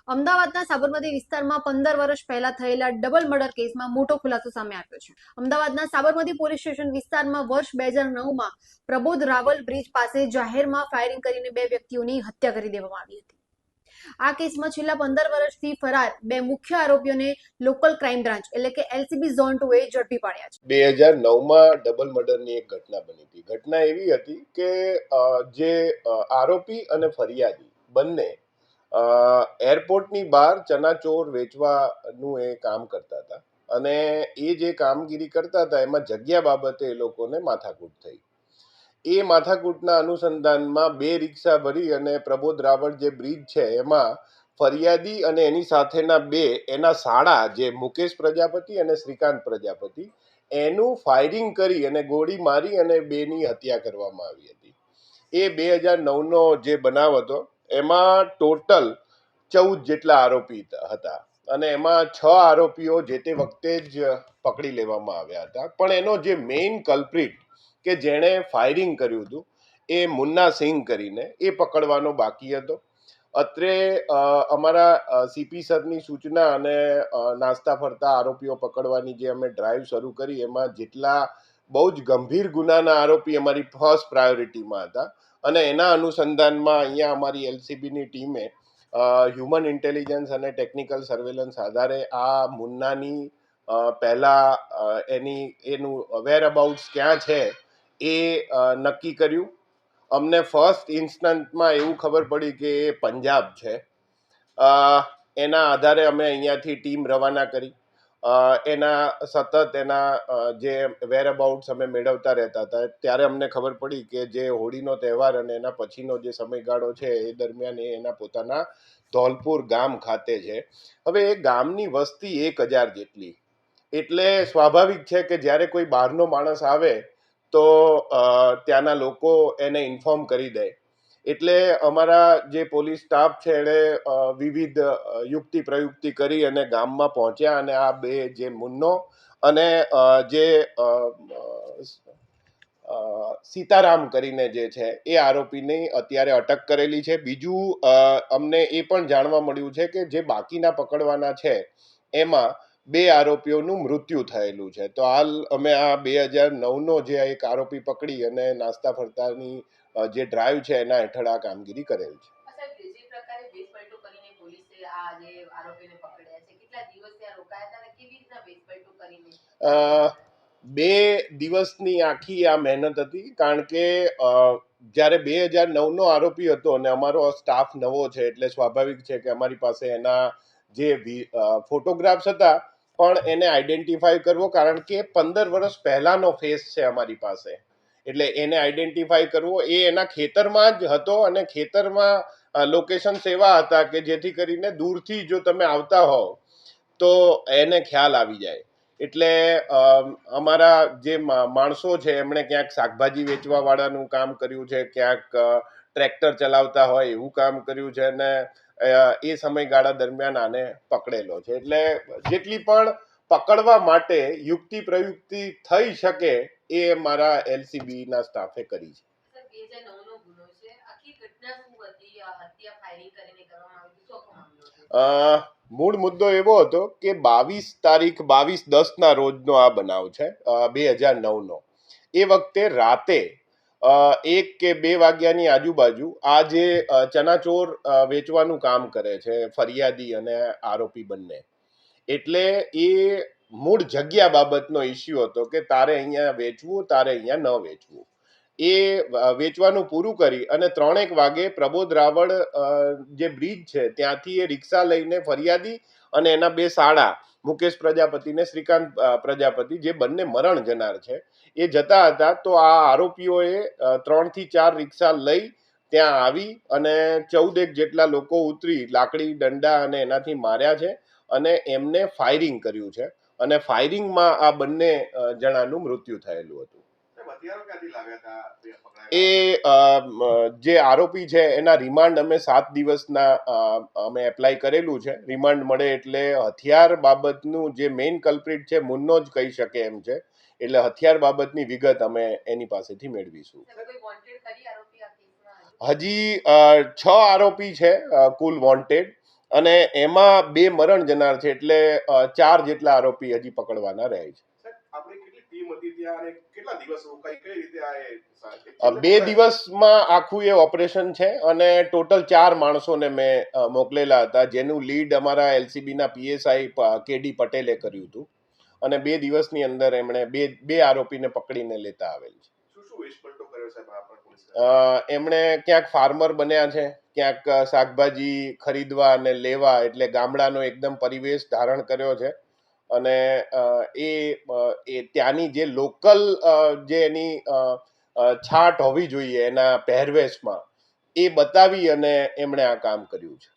અમદાવાદના સાબરમતી વિસ્તારમાં 15 વર્ષ પહેલા થયેલા ડબલ મર્ડર કેસમાં મોટો ખુલાસો સામે આવ્યો છે. અમદાવાદના સાબરમતી પોલીસ સ્ટેશન વિસ્તારમાં વર્ષ 2009માં પ્રબોધ રાવલ બ્રિજ પાસે જાહેરમાં ફાયરિંગ કરીને 2 વ્યક્તિઓની હત્યા કરી દેવામાં આવી હતી. આ કેસમાં છેલ્લા 15 વર્ષથી ફરાર 2 મુખ્ય આરોપીઓને લોકલ ક્રાઇમ બ્રાન્ચ એટલે કે LCB ઝોન 2 એ ઝડપી પાડ્યા છે. 2009માં ડબલ મર્ડરની એક ઘટના બની હતી. ઘટના એવી હતી કે જે આરોપી અને ફરિયાદી બંને એરપોર્ટની બહાર ચનાચોર વેચવાનું એ કામ કરતા હતા અને એ જે કામગીરી કરતા હતા એમાં જગ્યા બાબતે એ લોકોને માથાકૂટ થઈ. એ માથાકૂટના અનુસંધાનમાં 2 રિક્ષા ભરી અને પ્રબોધ રાવળ જે બ્રિજ છે એમાં ફરિયાદી અને એની સાથેના 2 એના સાળા જે મુકેશ પ્રજાપતિ અને શ્રીકાંત પ્રજાપતિ એનું ફાયરિંગ કરી અને ગોળી મારી અને 2ની હત્યા કરવામાં આવી હતી. એ 2009નો જે બનાવ હતો એમાં ટોટલ 14 જેટલા આરોપી હતા અને એમાં 6 આરોપીઓ જે તે વખતે જ પકડી લેવામાં આવ્યા હતા. પણ એનો જે મેઇન કલ્પ્રિટ કે જેણે ફાયરિંગ કર્યું હતું એ મુન્ના સિંહ કરીને એ પકડવાનો બાકી હતો. અત્રે અમારા સીપી સરની સૂચના અને નાસ્તા ફરતા આરોપીઓ પકડવાની જે અમે ડ્રાઈવ શરૂ કરી એમાં જેટલા બહુ જ ગંભીર ગુનાના આરોપી અમારી ફર્સ્ટ પ્રાયોરિટીમાં હતા અને એના અનુસંધાનમાં અહીંયા અમારી LCBની ટીમે હ્યુમન ઇન્ટેલિજન્સ અને ટેકનિકલ સર્વેલન્સ આધારે આ મુન્નાની પહેલાં એનું વેરઅબાઉટ્સ ક્યાં છે એ નક્કી કર્યું. અમને ફર્સ્ટ ઇન્સ્ટન્ટમાં એવું ખબર પડી કે એ પંજાબ છે. એના આધારે અમે અહીંયાથી ટીમ રવાના કરી. એના સતત એના જે વેરઅબાઉટ્સ અમે મેળવતા રહેતા હતા. ત્યારે અમને ખબર પડી કે જે હોળીનો તહેવાર અને એના પછીનો જે સમયગાળો છે એ દરમિયાન એ એના પોતાના ધોલપુર ગામ ખાતે છે. હવે એ ગામની વસ્તી 1000 જેટલી, એટલે સ્વાભાવિક છે કે જ્યારે કોઈ બહારનો માણસ આવે તો ત્યાંના લોકો એને ઇન્ફોર્મ કરી દે. એટલે અમારા જે પોલીસ સ્ટાફ છે એણે વિવિધ યુક્તિ પ્રયુક્તિ કરી અને ગામમાં પહોંચ્યા અને આ 2 જે મુન્નો અને જે સીતારામ કરીને જે છે એ આરોપીની અત્યારે અટક કરેલી છે. બીજું અમને એ પણ જાણવા મળ્યું છે કે જે બાકીના પકડવાના છે એમાં 2 આરોપીઓનું મૃત્યુ થયેલું છે. તો હાલ અમે આ 2009નો જે એક આરોપી પકડી અને નાસ્તા ફરતાની જે ડ્રાઈવ છે એના હેઠળ આ કામગીરી કરેલ છે. 2 દિવસની આખી આ મહેનત હતી કારણ કે જ્યારે 2009નો આરોપી હતો અને અમારો સ્ટાફ નવો છે એટલે સ્વાભાવિક છે કે અમારી પાસે એના જે ફોટોગ્રાફ્સ હતા પણ એને આઈડેન્ટિફાય કરવો, કારણ કે 15 વર્ષ પહેલાનો ફેસ છે અમારી પાસે, એટલે એને આઈડેન્ટિફાય કરવો. એ એના ખેતરમાં જ હતો અને ખેતરમાં લોકેશન્સ એવા હતા કે જેથી કરીને દૂરથી જો તમે આવતા હોવ તો એને ખ્યાલ આવી જાય. એટલે અમારા જે માણસો છે એમણે ક્યાંક શાકભાજી વેચવા વાળાનું કામ કર્યું છે, ક્યાંક ટ્રેક્ટર ચલાવતા હોય એવું કામ કર્યું છે અને એ સમયગાળા દરમિયાન આને પકડેલો છે. એટલે જેટલી પણ પકડવા માટે યુક્તિ પ્રયુક્તિ થઈ શકે એ મારા LCBના સ્ટાફે કરી છે. મૂળ મુદ્દો એવો હતો કે 22/10 રોજનો આ બનાવ છે 2009નો. એ વખતે રાતે 1 કે 2 વાગ્યાની આજુબાજુ આ જે ચનાચોર વેચવાનું કામ કરે છે ફરિયાદી અને આરોપી બંને, એટલે એ મૂળ જગ્યા બાબતનો ઇસ્યુ હતો કે તારે અહીંયા વેચવું, તારે અહીંયા ન વેચવું. એ વેચવાનું પૂરું કરી અને 3 વાગે પ્રબોધ રાવળ જે બ્રિજ છે ત્યાંથી એ રિક્ષા લઈને ફરિયાદી અને એના 2 સાળા મુકેશ પ્રજાપતિ ને શ્રીકાંત પ્રજાપતિ જે બંને મરણ જનાર છે એ જતા હતા. તો આ આરોપીઓએ 3 થી 4 રિક્ષા લઈ ત્યાં આવી અને 14 જેટલા લોકો ઉતરી લાકડી દંડા અને એનાથી માર્યા છે અને એમને ફાયરિંગ કર્યું છે અને ફાયરિંગમાં આ બંને જણાનું મૃત્યુ થયેલું હતું. એ જે આરોપી છે એના રિમાન્ડ અમે 7 દિવસના અમે એપ્લાય કરેલું છે. રિમાન્ડ મળે એટલે હથિયાર બાબતનું જે મેઇન કલ્પ્રિટ છે મુન્નો જ કહી શકે એમ છે, એટલે હથિયાર બાબતની વિગત અમે એની પાસેથી મેળવીશું. હજી 6 આરોપી છે કુલ વોન્ટેડ અને એમાં 2 મરણ જનાર છે, એટલે 4 જેટલા આરોપી હજી પકડવાના રહે છે. આપણી કેટલી ટીમ હતી ત્યાં અને કેટલા દિવસ રોકાઈ, કઈ રીતે આ 2 દિવસમાં આખું એ ઓપરેશન છે અને ટોટલ 4 માણસોને મેં મોકલેલા હતા, જેનું લીડ અમારા એલસીબીના પીએસઆઈ કેડી પટેલે કર્યું હતું અને 2 દિવસની અંદર એમણે બે આરોપીને પકડીને લેતા આવેલ છે. શું શું વેશપલટો કર્યો સાહેબ આપણા પોલીસ? એમણે ક્યાંક ફાર્મર બન્યા છે, ક્યાંક શાકભાજી ખરીદવા અને લેવા, એટલે ગામડાનો એકદમ પરિવેશ ધારણ કર્યો છે અને એ ત્યાંની જે લોકલ જે એની છાટ હોવી જોઈએ એના પહેરવેશમાં, એ બતાવી અને એમણે આ કામ કર્યું છે.